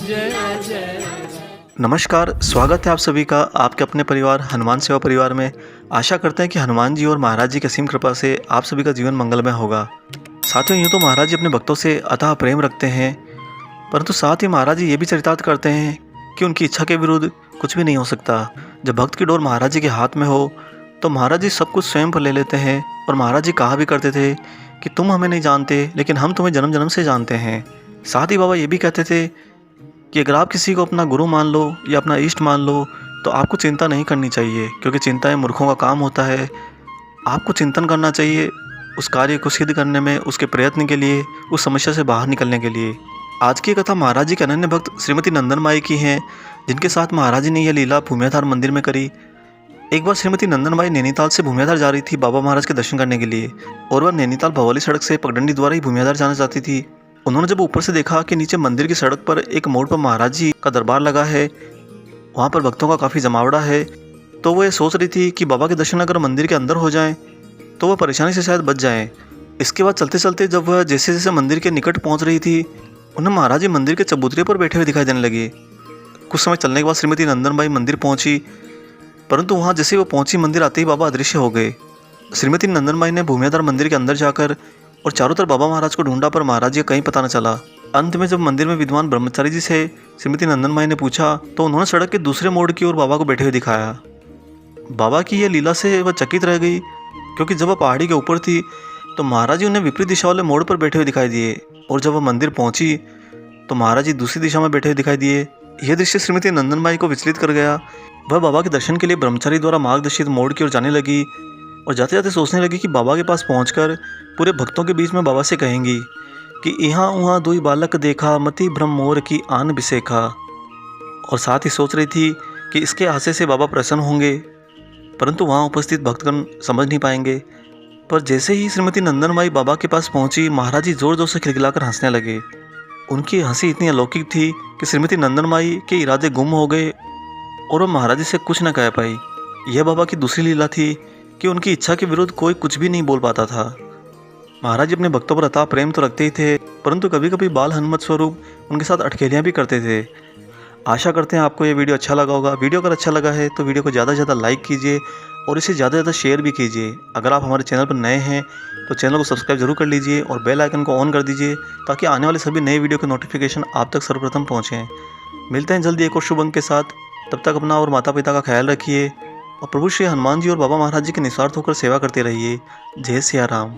जय जय। नमस्कार, स्वागत है आप सभी का आपके अपने परिवार हनुमान सेवा परिवार में। आशा करते हैं कि हनुमान जी और महाराज जी की असीम कृपा से आप सभी का जीवन मंगलमय होगा। साथियों, यूँ तो महाराज जी अपने भक्तों से अथाह प्रेम रखते हैं, परंतु साथ ही महाराज जी ये भी चरितार्थ करते हैं कि उनकी इच्छा के विरुद्ध कुछ भी नहीं हो सकता। जब भक्त की डोर महाराज जी के हाथ में हो तो महाराज जी सब कुछ स्वयं पर ले लेते हैं। और महाराज जी कहा भी करते थे कि तुम हमें नहीं जानते, लेकिन हम तुम्हें जन्म जन्म से जानते हैं। साथ ही बाबा ये भी कहते थे कि अगर आप किसी को अपना गुरु मान लो या अपना इष्ट मान लो तो आपको चिंता नहीं करनी चाहिए, क्योंकि चिंताएं मूर्खों का काम होता है। आपको चिंतन करना चाहिए उस कार्य को सिद्ध करने में, उसके प्रयत्न के लिए, उस समस्या से बाहर निकलने के लिए। आज की कथा महाराज जी के अनन्य भक्त श्रीमती नंदन माई की है, जिनके साथ महाराज जी ने यह लीला भूमियाधार मंदिर में करी। एक बार श्रीमती नंदन माई नैनीताल से भूमियाधार जा रही थी बाबा महाराज के दर्शन करने के लिए, और वह नैनीताल भवाली सड़क से पगडंडी द्वारा ही भूमियाधार जाना चाहती थी। उन्होंने जब ऊपर से देखा कि नीचे मंदिर की सड़क पर एक मोड़ पर महाराज जी का दरबार लगा है, वहाँ पर भक्तों का काफ़ी जमावड़ा है, तो वो ये सोच रही थी कि बाबा के दर्शन अगर मंदिर के अंदर हो जाएं तो वह परेशानी से शायद बच जाएं। इसके बाद चलते चलते जब वह जैसे जैसे मंदिर के निकट पहुँच रही थी, उन्हें महाराज जी मंदिर के चबूतरे पर बैठे हुए दिखाई देने लगे। कुछ समय चलने के बाद श्रीमती नंदनबाई मंदिर पहुँची, परंतु वहाँ जैसे वो पहुँची मंदिर आते ही बाबा अदृश्य हो गए। श्रीमती नंदनबाई ने भूमियाधार मंदिर के अंदर जाकर और चारों तरफ बाबा महाराज को ढूंढा, पर महाराज जी का कहीं पता न चला। अंत में जब मंदिर में विद्वान ब्रह्मचारी जी से श्रीमती नंदनबाई ने पूछा तो उन्होंने सड़क के दूसरे मोड़ की ओर बाबा को बैठे हुए दिखाया। बाबा की यह लीला से वह चकित रह गई, क्योंकि जब वह पहाड़ी के ऊपर थी तो महाराज जी उन्हें विपरीत दिशा वाले मोड़ पर बैठे हुए दिखाई दिए, और जब वह मंदिर पहुंची तो महाराज जी दूसरी दिशा में बैठे हुए दिखाई दिए। यह दृश्य श्रीमती नंदनबाई को विचलित कर गया। वह बाबा के दर्शन के लिए ब्रह्मचारी द्वारा मार्गदर्शित मोड़ की ओर जाने लगी, और जाते जाते सोचने लगी कि बाबा के पास पहुंचकर पूरे भक्तों के बीच में बाबा से कहेंगी कि यहाँ उहाँ दुई बालक देखा, मति भ्रम मोर की आन बिसेखा। और साथ ही सोच रही थी कि इसके आशय से बाबा प्रसन्न होंगे, परंतु वहाँ उपस्थित भक्तगण समझ नहीं पाएंगे। पर जैसे ही श्रीमती नंदनबाई बाबा के पास पहुंची, महाराज जी जोर जोर से खिलखिलाकर हंसने लगे। उनकी हंसी इतनी अलौकिक थी कि श्रीमती नंदनबाई के इरादे गुम हो गए और वह महाराज जी से कुछ न कह पाई। यह बाबा की दूसरी लीला थी कि उनकी इच्छा के विरुद्ध कोई कुछ भी नहीं बोल पाता था। महाराज जी अपने भक्तों पर अथाह प्रेम तो रखते ही थे, परंतु कभी कभी बाल हनुमत स्वरूप उनके साथ अटखेलियाँ भी करते थे। आशा करते हैं आपको ये वीडियो अच्छा लगा होगा। वीडियो अगर अच्छा लगा है तो वीडियो को ज़्यादा से ज़्यादा लाइक कीजिए और इसे ज़्यादा से ज़्यादा शेयर भी कीजिए। अगर आप हमारे चैनल पर नए हैं तो चैनल को सब्सक्राइब जरूर कर लीजिए और बेल आइकन को ऑन कर दीजिए, ताकि आने वाले सभी नए वीडियो के नोटिफिकेशन आप तक सर्वप्रथम पहुँचें। मिलते हैं जल्दी एक और शुभ अंक के साथ। तब तक अपना और माता पिता का ख्याल रखिए और प्रभु श्री हनुमान जी और बाबा महाराज जी के निस्वार्थ होकर सेवा करते रहिए। जय सिया राम।